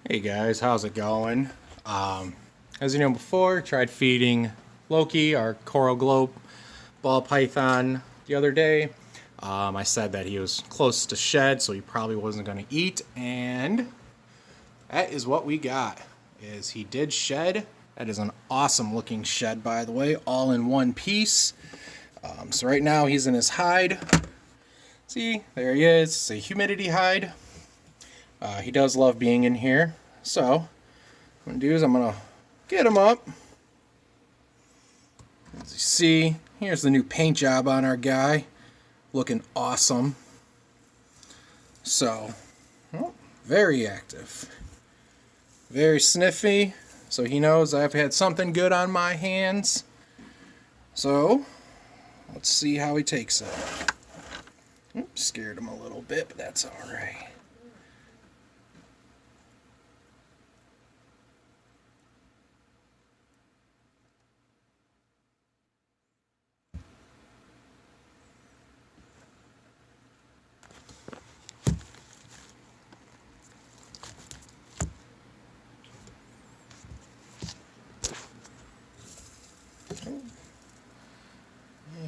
Hey guys, how's it going? As you know before, tried feeding Loki, our coral globe ball python, the other day. I said that he was close to shed, so he probably wasn't going to eat, and that is what we got. Is he did shed? That is an awesome looking shed, by the way, all in one piece. So right now he's in his hide. See, there he is. It's a humidity hide. He does love being in here. So, what I'm going to do is I'm going to get him up. As you see, here's the new paint job on our guy. Looking awesome. So, well, very active. Very sniffy. So he knows I've had something good on my hands. So, let's see how he takes it. Oops, scared him a little bit, but that's alright.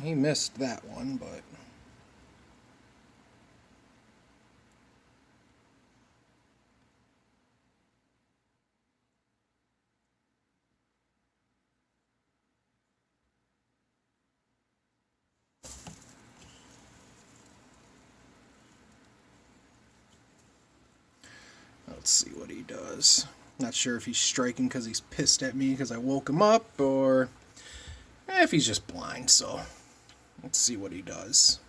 He missed that one, but let's see what he does. Not sure if he's striking because he's pissed at me because I woke him up, or if he's just blind, so let's see what he does.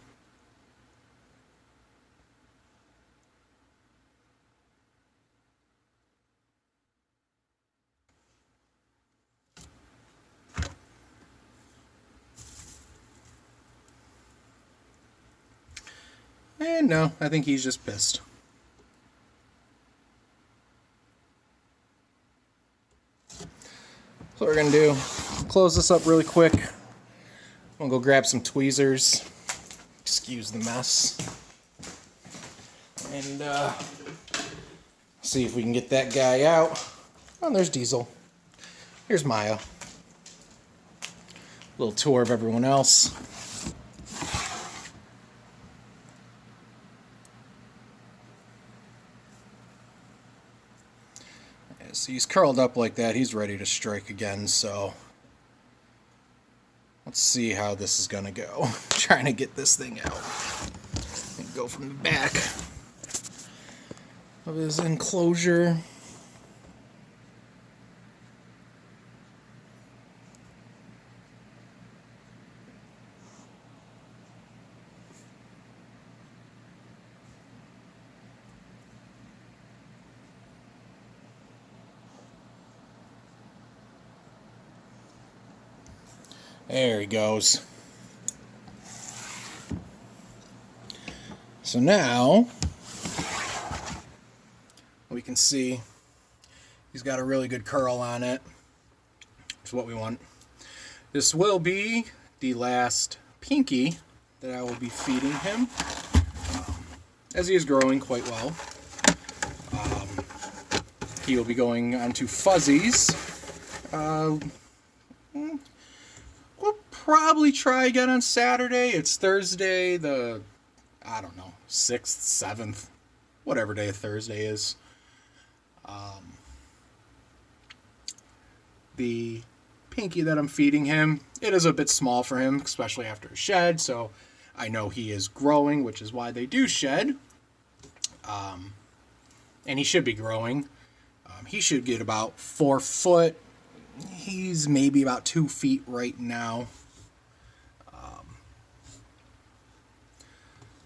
And no, I think he's just pissed. So what we're going to do, close this up really quick. I'm going to go grab some tweezers. Excuse the mess. And see if we can get that guy out. Oh, there's Diesel. Here's Maya. Little tour of everyone else. So he's curled up like that. He's ready to strike again, so let's see how this is going to go. Trying to get this thing out. And go from the back of his enclosure. There he goes. So now we can see he's got a really good curl on it. That's what we want. This will be the last pinky that I will be feeding him, as he is growing quite well. He will be going on to fuzzies. We'll probably try again on Saturday. It's Thursday, the, I don't know, 6th, 7th, whatever day of Thursday is. The pinky that I'm feeding him, it is a bit small for him, especially after a shed, so I know he is growing, which is why they do shed. And he should be growing. He should get about 4 foot. He's maybe about 2 feet right now.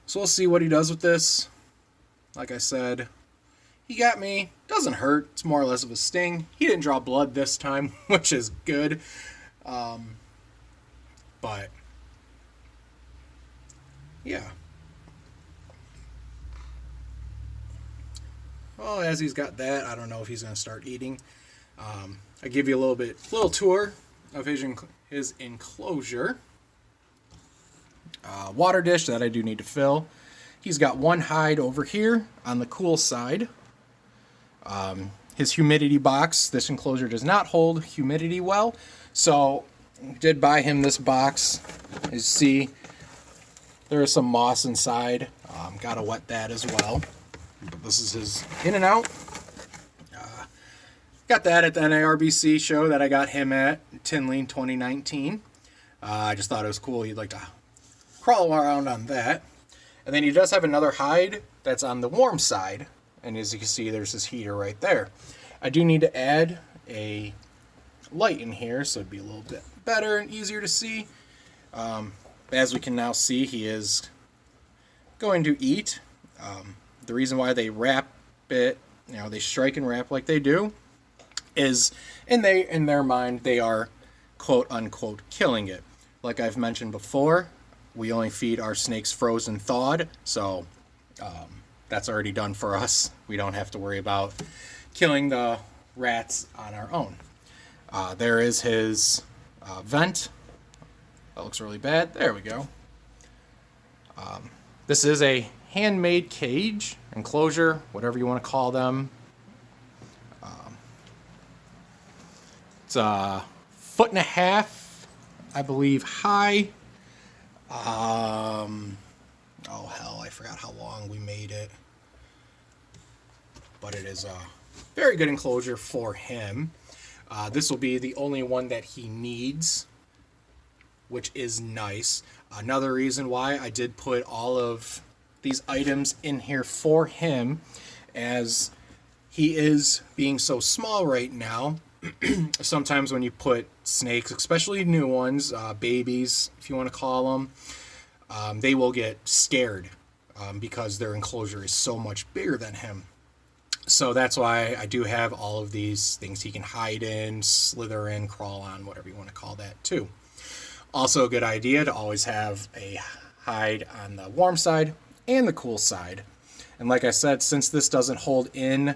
So we'll see what he does with this. Like I said, he got me. Doesn't hurt. It's more or less of a sting. He didn't draw blood this time, which is good. But, yeah. Well, as he's got that, I don't know if he's going to start eating. I give you a little tour of his enclosure. Water dish that I do need to fill. He's got one hide over here on the cool side. his humidity box. This enclosure does not hold humidity well, so I did buy him this box. As you see, there is some moss inside. Gotta wet that as well. But this is his in and out. Got that at the NARBC show that I got him at, Tinley 2019. I just thought it was cool. He'd like to crawl around on that. And then he does have another hide that's on the warm side. And as you can see, there's this heater right there. I do need to add a light in here so it'd be a little bit better and easier to see. As we can now see, he is going to eat. The reason why they wrap it, they strike and wrap like they do, is in their mind they are quote unquote killing it. Like I've mentioned before, we only feed our snakes frozen thawed, so that's already done for us. We don't have to worry about killing the rats on our own. There is his vent. That looks really bad. There we go. This is a handmade cage, enclosure, whatever you want to call them. It's a 1.5 feet, I believe, high. Oh hell, I forgot how long we made it. But it is a very good enclosure for him. This will be the only one that he needs, which is nice. Another reason why I did put all of these items in here for him, as he is being so small right now. Sometimes when you put snakes, especially new ones, babies, if you want to call them, they will get scared because their enclosure is so much bigger than him. So that's why I do have all of these things he can hide in, slither in, crawl on, whatever you want to call that too. Also a good idea to always have a hide on the warm side and the cool side. And like I said, since this doesn't hold in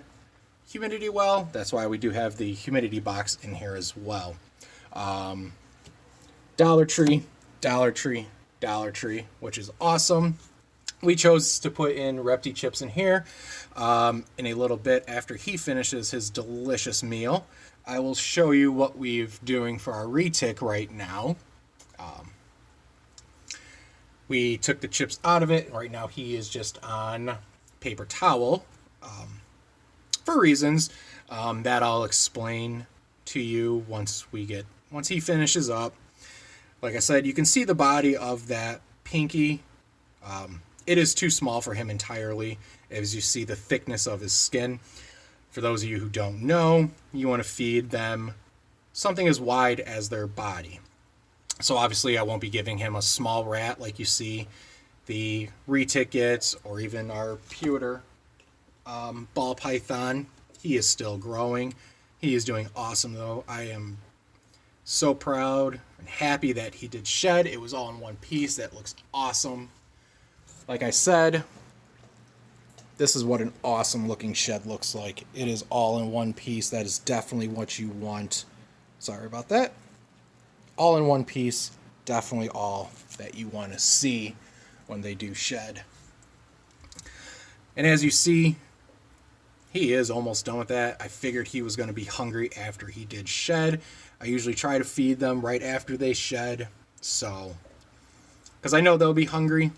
humidity well, that's why we do have the humidity box in here as well. Dollar Tree, Dollar Tree, Dollar Tree, which is awesome. We chose to put in Repti chips in here in a little bit after he finishes his delicious meal. I will show you what we're doing for our retic right now. We took the chips out of it. Right now he is just on paper towel for reasons that I'll explain to you once he finishes up. Like I said, you can see the body of that pinky. It is too small for him entirely, as you see the thickness of his skin. For those of you who don't know, you want to feed them something as wide as their body. So obviously I won't be giving him a small rat like you see the retic gets, or even our pewter ball python. He is still growing. He is doing awesome though. I am so proud and happy that he did shed. It was all in one piece. That looks awesome. Like I said, this is what an awesome looking shed looks like. It is all in one piece. That is definitely what you want. Sorry about that. All in one piece. Definitely all that you want to see when they do shed. And as you see, he is almost done with that. I figured he was going to be hungry after he did shed. I usually try to feed them right after they shed, so, because I know they'll be hungry.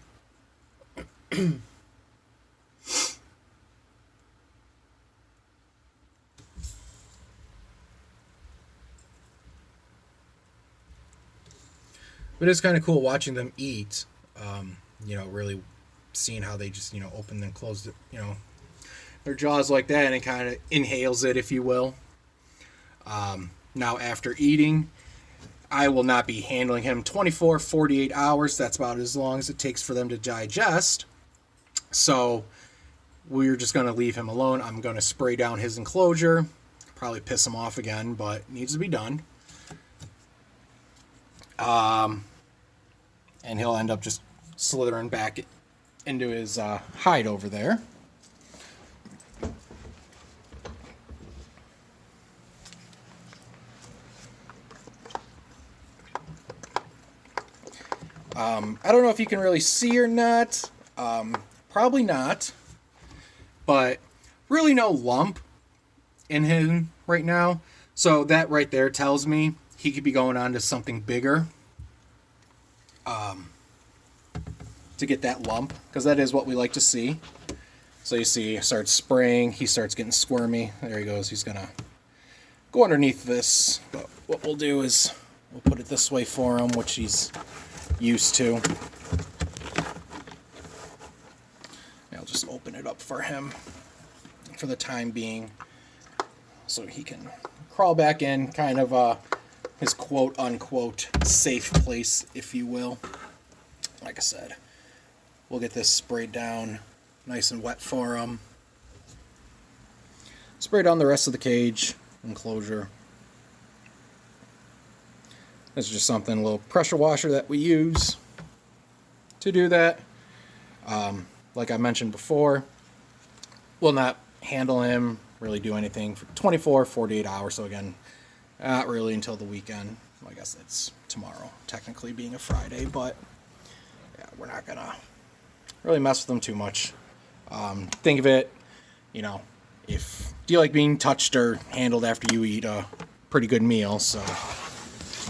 But it's kind of cool watching them eat, really seeing how they just, open and close it, their jaws like that, and it kind of inhales it, if you will. Now, after eating, I will not be handling him 24, 48 hours. That's about as long as it takes for them to digest. So we're just going to leave him alone. I'm going to spray down his enclosure. Probably piss him off again, but it needs to be done. And he'll end up just slithering back into his hide over there. I don't know if you can really see or not. Probably not. But really no lump. in him right now. So that right there tells me he could be going on to something bigger to get that lump, because that is what we like to see. So you see, he starts spraying, he starts getting squirmy. There he goes. He's going to go underneath this. But what we'll do is we'll put it this way for him, which he's used to. I'll just open it up for him for the time being so he can crawl back in, kind of his quote-unquote safe place, if you will. Like I said, we'll get this sprayed down nice and wet for him. Spray down the rest of the cage enclosure. This is just something, a little pressure washer that we use to do that. Like I mentioned before, will not handle him, really do anything for 24, 48 hours. So again, not really until the weekend. Well, I guess that's tomorrow, technically being a Friday, but yeah, we're not gonna really mess with them too much. Think of it, you know, if do you like being touched or handled after you eat a pretty good meal? So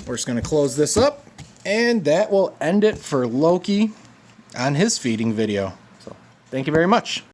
we're just gonna close this up, and that will end it for Loki on his feeding video. So thank you very much.